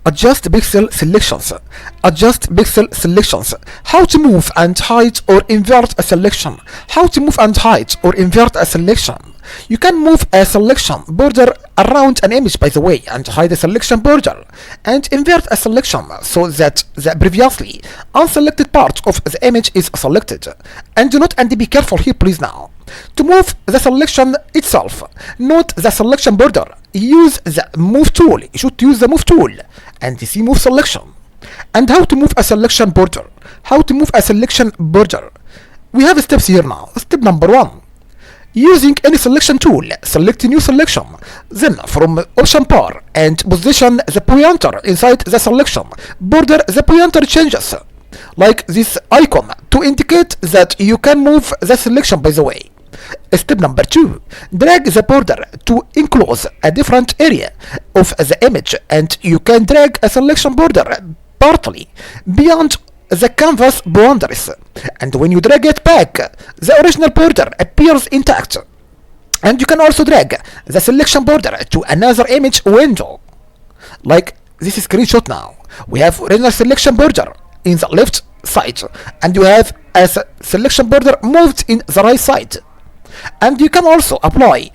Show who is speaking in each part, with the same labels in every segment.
Speaker 1: Adjust pixel selections. Adjust pixel selections. How to move and hide or invert a selection. How to move and hide or invert a selection. You can move a selection border around an image, by the way, and hide a selection border, and invert a selection so that the previously unselected part of the image is selected. And do not, and be careful here please now. To move the selection itself, not the selection border, use the move tool. You should use the move tool and see move selection. And how to move a selection border. How to move a selection border. We have steps here now. Step number 1. Using any selection tool, select a new selection. Then from option bar and position the pointer inside the selection border. The pointer changes like this icon to indicate that you can move the selection, by the way. Step number 2. Drag the border to enclose a different area of the image, and you can drag a selection border partly beyond the canvas boundaries, and when you drag it back, the original border appears intact. And you can also drag the selection border to another image window, like this screenshot now. We have original selection border in the left side, and you have a selection border moved in the right side. And you can also apply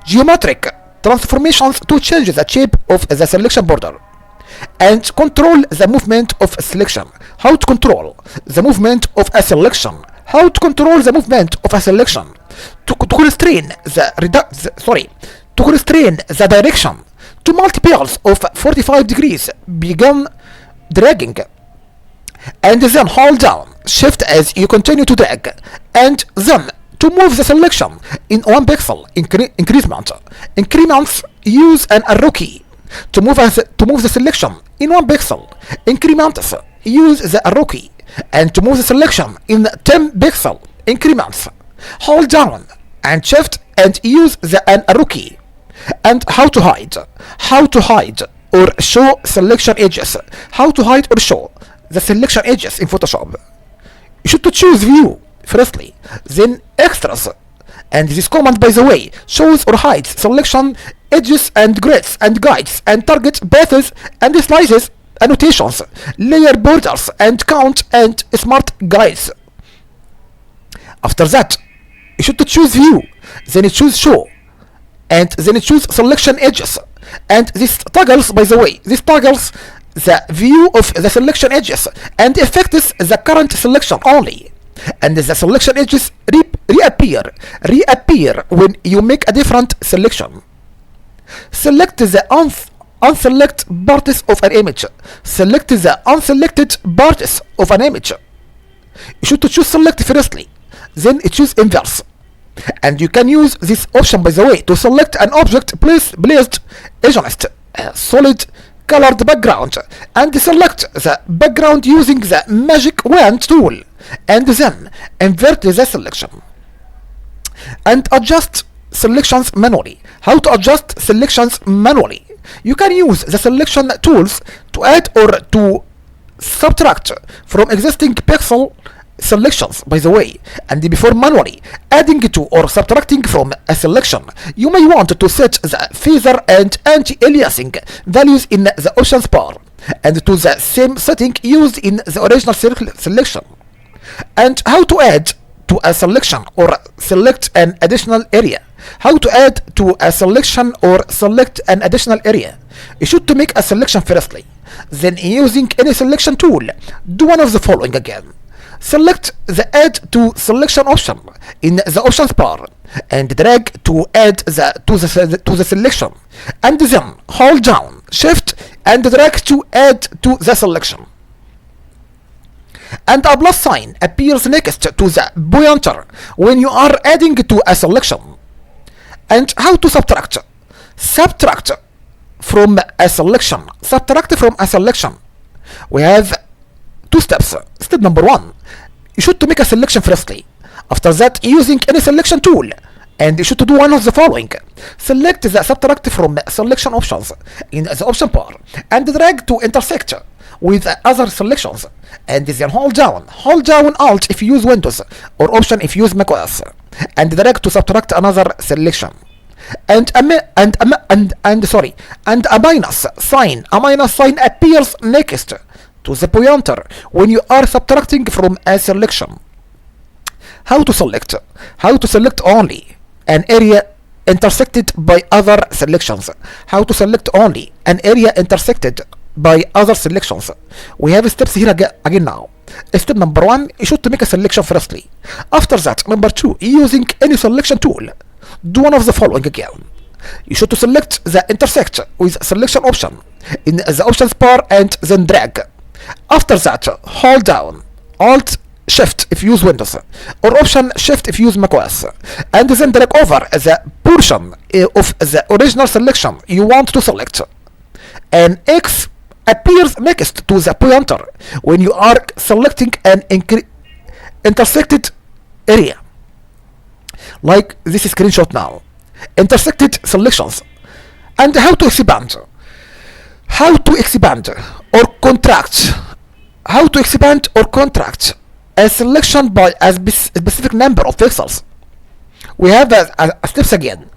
Speaker 1: geometric transformations to change the shape of the selection border and control the movement of a selection. How to control the movement of a selection? How to control the movement of a selection? To constrain the direction to multiples of 45 degrees. Begin dragging, and then hold down shift as you continue to drag, and then to move the selection in 1 pixel increments, use an arrow key. To move the selection in 1 pixel increments, use the arrow key. And to move the selection in 10 pixel increments, hold down and shift and use the an arrow key. And how to hide or show selection edges. How to hide or show the selection edges in Photoshop. You should choose view firstly, then extras. And this command, by the way, shows or hides selection edges and grids and guides and target paths and slices, annotations, layer borders and count and smart guides. After that, you should choose view, then you choose show, and then you choose selection edges. And this toggles, by the way, this toggles the view of the selection edges and affects the current selection only. And the selection edges reappear when you make a different selection. Select the unselected parts of an image. Select the unselected parts of an image. You should choose select firstly, then choose inverse. And you can use this option, by the way, to select an object placed against a solid colored background, and select the background using the magic wand tool, and then invert the selection and adjust selections manually. How to adjust selections manually? You can use the selection tools to add or to subtract from existing pixel selections, by the way. And before manually adding to or subtracting from a selection, you may want to set the feather and anti-aliasing values in the options bar and to the same setting used in the original selection. And how to add to a selection or select an additional area. How to add to a selection or select an additional area. You should to make a selection firstly, then using any selection tool, do one of the following again. Select the add to selection option in the options bar and drag to add to the selection, and then hold down shift and drag to add to the selection. And a plus sign appears next to the pointer when you are adding to a selection. And how to subtract? Subtract from a selection. We have 2 steps. Step number 1, you should to make a selection firstly. After that, using any selection tool, and you should do one of the following. Select the subtract from selection options in the option bar and drag to intersect with other selections, and then hold down Alt if you use Windows or Option if you use macOS, and drag to subtract another selection. and a minus sign. A minus sign appears next to the pointer when you are subtracting from a selection. How to select? How to select only an area intersected by other selections. How to select only an area intersected by other selections. We have steps here again now. Step number 1, you should make a selection firstly. After that, number 2, using any selection tool, do one of the following again. You should select the intersect with selection option in the options bar and then drag. After that, hold down Alt Shift if you use Windows, or Option Shift if you use macOS, and then drag over the portion of the original selection you want to select. An X appears next to the pointer when you are selecting an intersected area, like this screenshot now. Intersected selections. And how to expand? How to expand or contract? How to expand or contract a selection by a specific number of pixels? We have a steps again.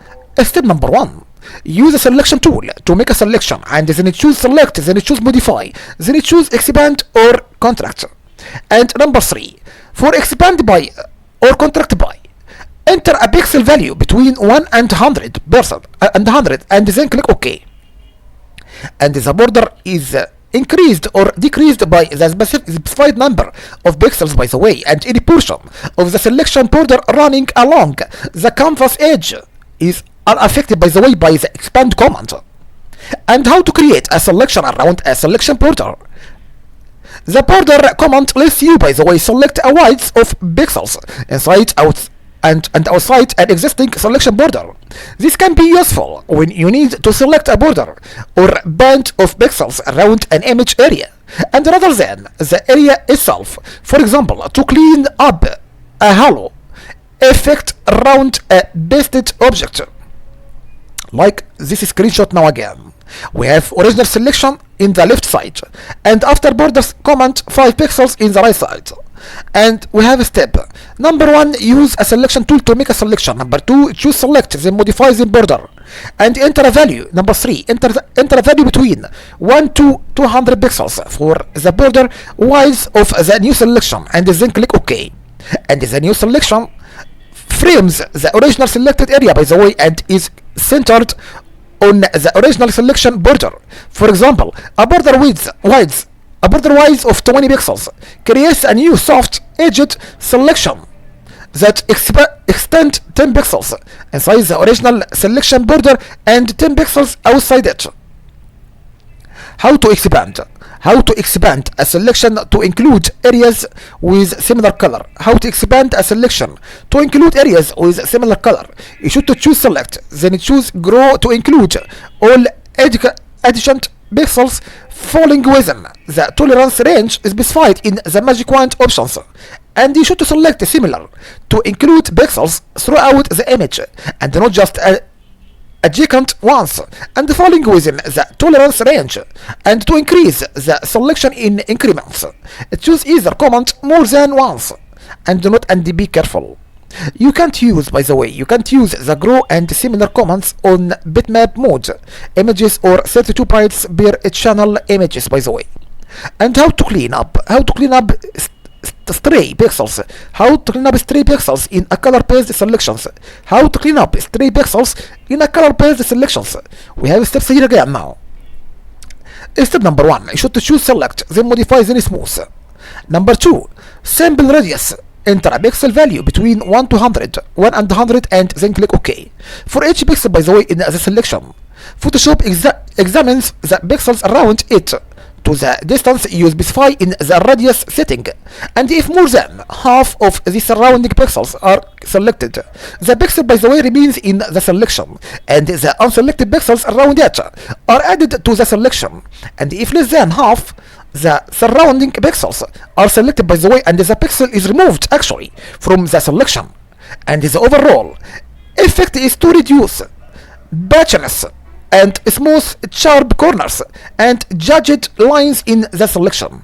Speaker 1: Step number 1. Use a selection tool to make a selection, and then you choose select, then you choose modify, then you choose expand or contract. And number 3. For expand by or contract by, enter a pixel value between 1 and 100 and then click OK. And the border is increased or decreased by the specified number of pixels, by the way, and any portion of the selection border running along the canvas edge is unaffected, by the way, by the expand command. And how to create a selection around a selection border? The border command lets you, by the way, select a width of pixels inside, out, and outside an existing selection border. This can be useful when you need to select a border or band of pixels around an image area, and rather than the area itself. For example, to clean up a halo effect around a pasted object, like this screenshot now again. We have original selection in the left side, and after borders comment 5 pixels in the right side. And we have a step. Number 1, use a selection tool to make a selection. Number 2, choose select, then modify the border, and enter a value. Number 3, enter a value between 1 to 200 pixels for the border width of the new selection, and then click OK. And the new selection frames the original selected area, by the way, and is centered on the original selection border. For example, a border width of 20 pixels creates a new soft-edged selection that extend 10 pixels inside the original selection border and 10 pixels outside it. How to expand? How to expand a selection to include areas with similar color. How to expand a selection to include areas with similar color. You should choose select, then choose grow to include all adjacent pixels falling within the tolerance range specified in the magic wand options. And you should select similar to include pixels throughout the image, and not just adjacent ones, and falling within the tolerance range. And to increase the selection in increments, choose either command more than once, and be careful. You can't use, by the way, you can't use the grow and similar commands on bitmap mode images or 32 bytes per channel images, by the way. And how to clean up? How to clean up stray pixels. How to clean up stray pixels in a color-based selections. How to clean up stray pixels in a color-based selections. We have steps here again now. Step number 1, you should choose select, then modify, then smooth. Number 2, sample radius. Enter a pixel value between 1 and 100 and then click OK. For each pixel, by the way, in the selection, Photoshop examines the pixels around it to the distance you specify in the radius setting, and if more than half of the surrounding pixels are selected, the pixel, by the way, remains in the selection, and the unselected pixels around it are added to the selection. And if less than half the surrounding pixels are selected, by the way, and the pixel is removed actually from the selection, and the overall effect is to reduce patchiness and smooth sharp corners and jagged lines in the selection.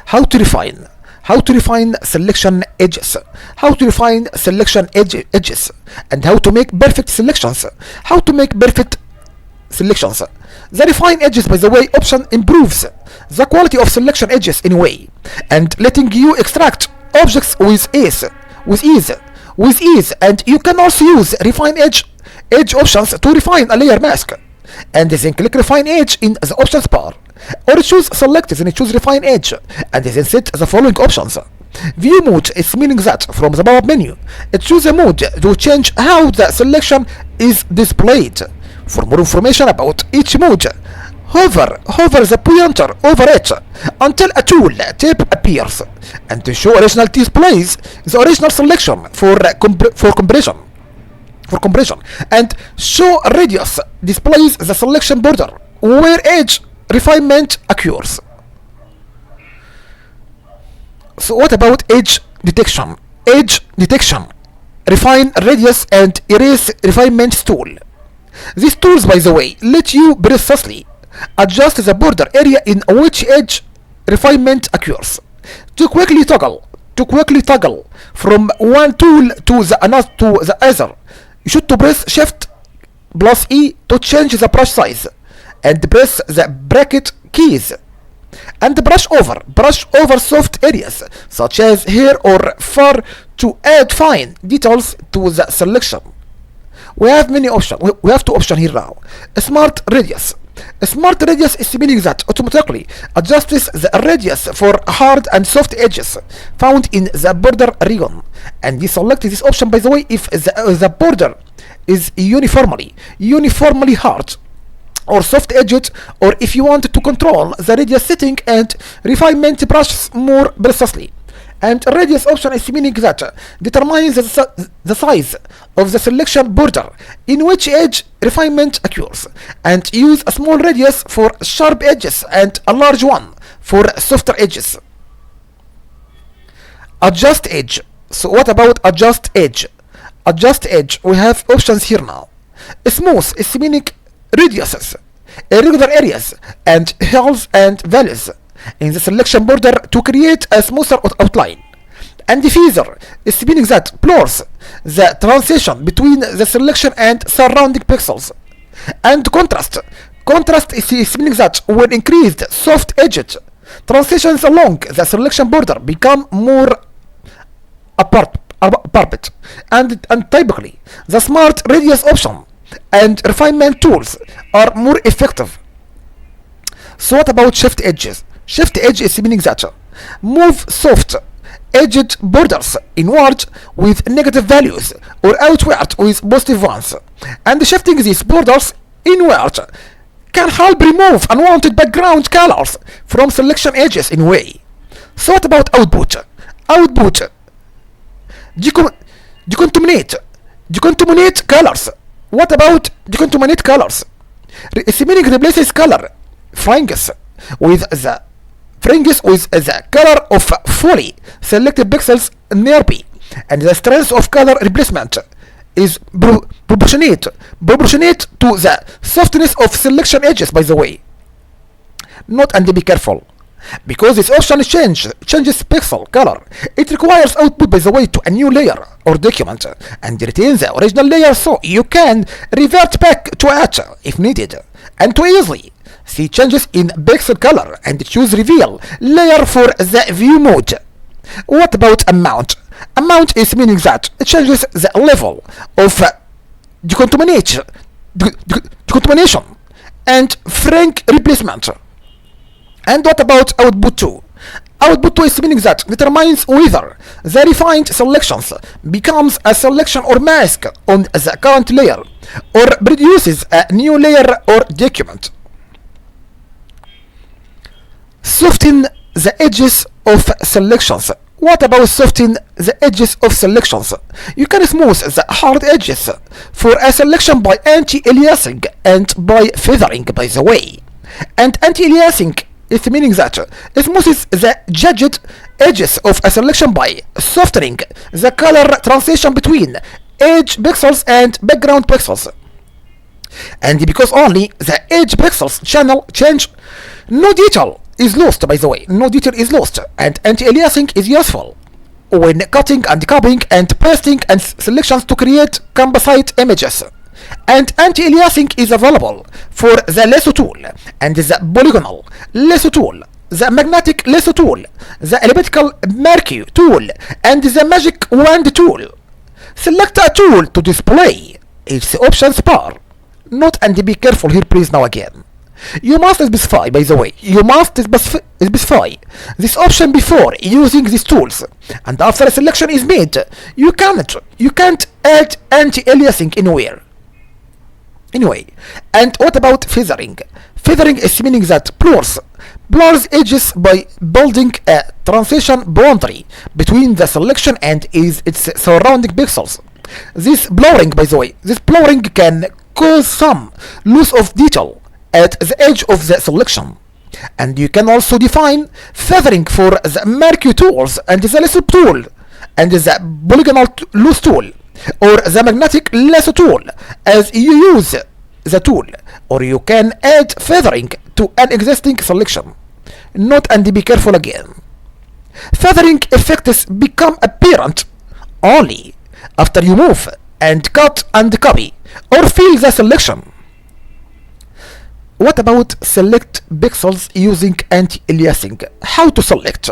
Speaker 1: How to refine? how to refine selection edges, how to refine selection edges, and how to make perfect selections, how to make perfect selections. The refine edges, by the way, option improves the quality of selection edges in a way, and letting you extract objects with ease, and you can also use refine edge options to refine a layer mask, and then click refine edge in the options bar, or choose select, then choose refine edge, and then set the following options. View mode is meaning that from the pop-up menu, choose a mode to change how the selection is displayed. For more information about each mode, hover the pointer over it until a tool tab appears, and to show original displays the original selection for compression, and show radius displays the selection border where edge refinement occurs. So what about edge detection? Refine radius and erase refinement tool. These tools, by the way, let you precisely adjust the border area in which edge refinement occurs. To quickly toggle from one tool to the other, you should to press Shift plus E to change the brush size, and press the bracket keys, and brush over soft areas such as here or fur to add fine details to the selection. We have many options. We have two options here now. Smart radius. Smart radius is meaning that automatically adjusts the radius for hard and soft edges found in the border region. And we select this option, by the way, if the border is uniformly hard or soft edged, or if you want to control the radius setting and refinement brushes more precisely. And radius option is meaning that determines the size of the selection border in which edge refinement occurs, and use a small radius for sharp edges and a large one for softer edges. Adjust edge. So what about adjust edge? Adjust edge, we have options here now. Smooth is meaning radiuses, irregular areas, and hills and valleys in the selection border to create a smoother outline. And diffuser is meaning that blurs the transition between the selection and surrounding pixels. And contrast is meaning that when increased soft edged transitions along the selection border become more apart. And typically the smart radius option and refinement tools are more effective. So what about shift edges? Shift edge is meaning that move soft edged borders inward with negative values or outward with positive ones, and shifting these borders inward can help remove unwanted background colors from selection edges in a way. So what about output? Decontaminate colors. What about decontaminate colors? It's meaning replaces color fringes with the color of fully selected pixels nearby, and the strength of color replacement is proportionate to the softness of selection edges, by the way. Note and be careful, because this option changes pixel color. It requires output, by the way, to a new layer or document, and retains the original layer, so you can revert back to it if needed, and to easily see changes in pixel color and choose reveal layer for the view mode. What about amount? Amount is meaning that it changes the level of decontamination and frank replacement. And what about output 2? Output 2 is meaning that determines whether the refined selections becomes a selection or mask on the current layer, or produces a new layer or document. Soften the edges of selections. What about soften the edges of selections? You can smooth the hard edges for a selection by anti-aliasing and by feathering, by the way. And anti-aliasing is meaning that it smoothes the jagged edges of a selection by softening the color transition between edge pixels and background pixels. And because only the edge pixels channel change, no detail is lost, by the way. No detail is lost, and anti-aliasing is useful when cutting and copying and pasting and selections to create composite images. And anti-aliasing is available for the lasso tool and the polygonal lasso tool, the magnetic lasso tool, the elliptical marquee tool, and the magic wand tool. Select a tool to display its options bar. Note and be careful here please now again. You must specify, by the way, you must specify this option before using these tools, and after a selection is made, you can't add anti-aliasing anyway. And what about feathering? Feathering is meaning that blurs edges by building a transition boundary between the selection and its surrounding pixels. This blurring, by the way, can cause some loss of detail at the edge of the selection. And you can also define feathering for the marquee tools and the lasso tool and the polygonal loose tool or the magnetic lasso tool as you use the tool, or you can add feathering to an existing selection. Note and be careful again. Feathering effects become apparent only after you move and cut and copy or fill the selection. What about select pixels using anti-aliasing? How to select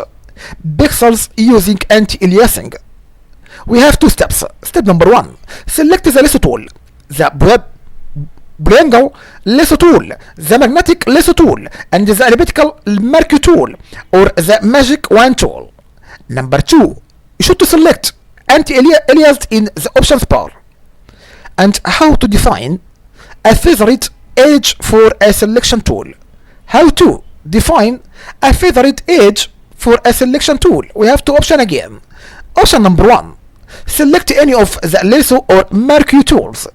Speaker 1: pixels using anti-aliasing? We have two steps. Step number 1, select the lasso tool, the polygonal lasso tool, the magnetic lasso tool, and the elliptical marquee tool or the magic wand tool. Number 2, you should to select anti-aliased in the options bar. And how to define a favorite edge for a selection tool. How to define a favorite edge for a selection tool? We have two options again. Option number 1, select any of the lasso or marquee tools.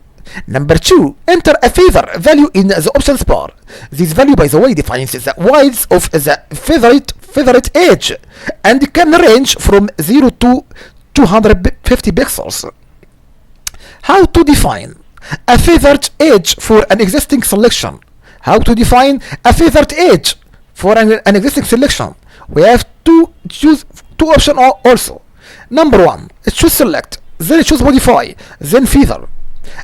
Speaker 1: Number 2, enter a favor value in the options bar. This value, by the way, defines the width of the favorite edge and can range from 0 to 250 pixels. How to define a favored edge for an existing selection? How to define a favored edge for an existing selection? We have to choose two options also. Number 1, choose select, then choose modify, then feather.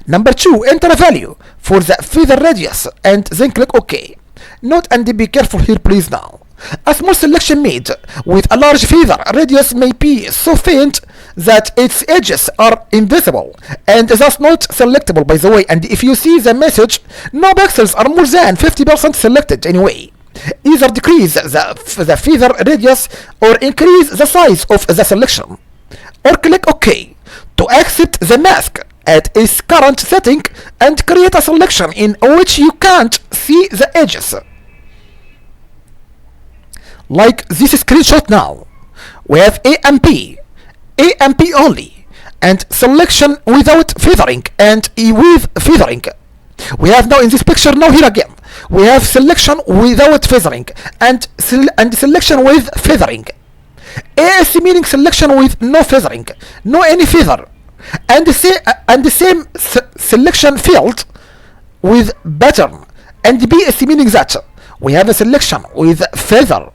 Speaker 1: Number 2, enter a value for the feather radius and then click OK. Note and be careful here please now. A small selection made with a large feather radius may be so faint that its edges are invisible and thus not selectable, by the way. And if you see the message, no pixels are more than 50% selected anyway. Either decrease the feather radius or increase the size of the selection, or click OK to accept the mask at its current setting and create a selection in which you can't see the edges. Like this screenshot now. We have AMP only, and selection without feathering and with feathering. We have now in this picture now here again. We have selection without feathering and selection with feathering. AS meaning selection with no feathering, no any feather, and the same selection field with pattern. And BS meaning that we have a selection with feather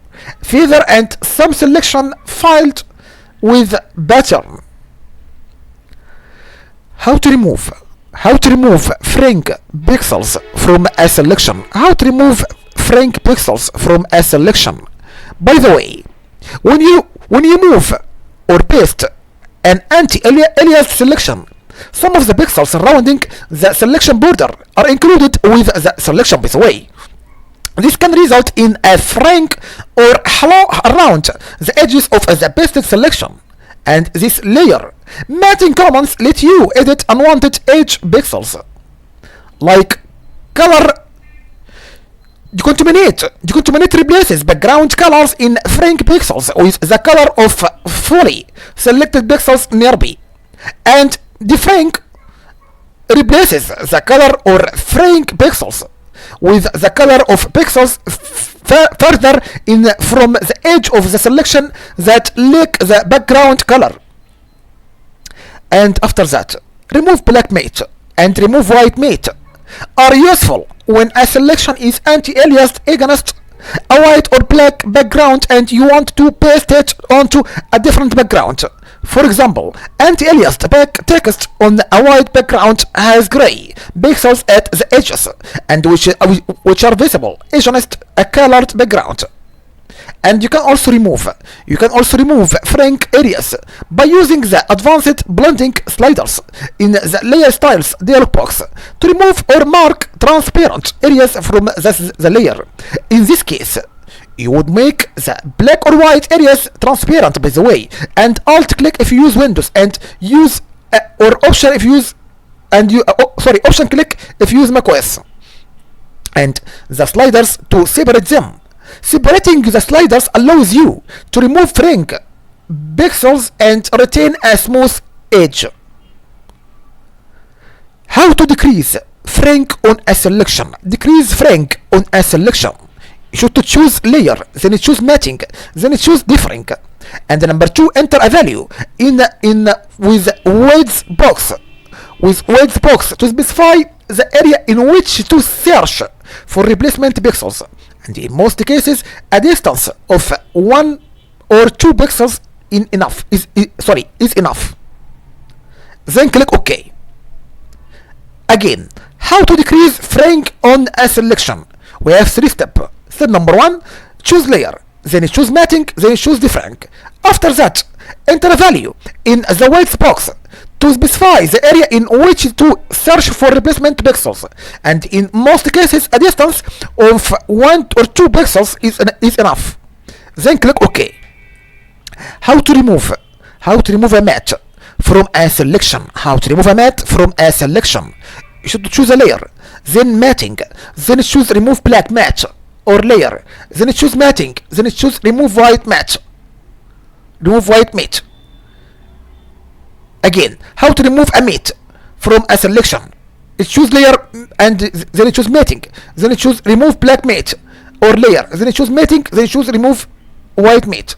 Speaker 1: and some selection filed with pattern. How to remove frank pixels from a selection? How to remove frank pixels from a selection? By the way, when you move or paste an anti-aliased selection, some of the pixels surrounding the selection border are included with the selection, by the way. This can result in a frank or halo around the edges of the pasted selection. And this layer matting commands let you edit unwanted edge pixels, like color decontaminate replaces background colors in frank pixels with the color of fully selected pixels nearby, and defrank replaces the color or frank pixels with the color of pixels further in from the edge of the selection that lack the background color. And after that, remove black matte and remove white matte are useful when a selection is anti-aliased against a white or black background and you want to paste it onto a different background. For example, anti-aliased text on a white background has gray pixels at the edges and which are visible against a colored background. And you can also remove frank areas by using the advanced blending sliders in the layer styles dialog box to remove or mark transparent areas from the layer. In this case, you would make the black or white areas transparent, by the way, and alt click if you use Windows and use or option if you use option click if you use macOS, and the sliders to separate them. Separating the sliders allows you to remove frank pixels and retain a smooth edge. How to decrease frank on a selection? Decrease frank on a selection. You should choose layer, then you choose matching, then you choose differing. And number 2, enter a value in with width box to specify the area in which to search for replacement pixels. And in most cases, a distance of 1 or 2 pixels is enough. Then click OK. Again, how to decrease frank on a selection? We have 3 steps. Step number 1, choose layer, then you choose matching, then you choose differing. After that, enter a value in the width box to specify the area in which to search for replacement pixels, and in most cases a distance of 1 or 2 pixels is enough. Then click OK. How to remove a matte from a selection? You should choose a layer, then matching, then choose remove black matte or layer, then choose matching, then choose remove white matte. Again, how to remove a matte from a selection? Choose layer and then choose matching, then choose remove black matte or layer, then choose matching, then choose remove white matte.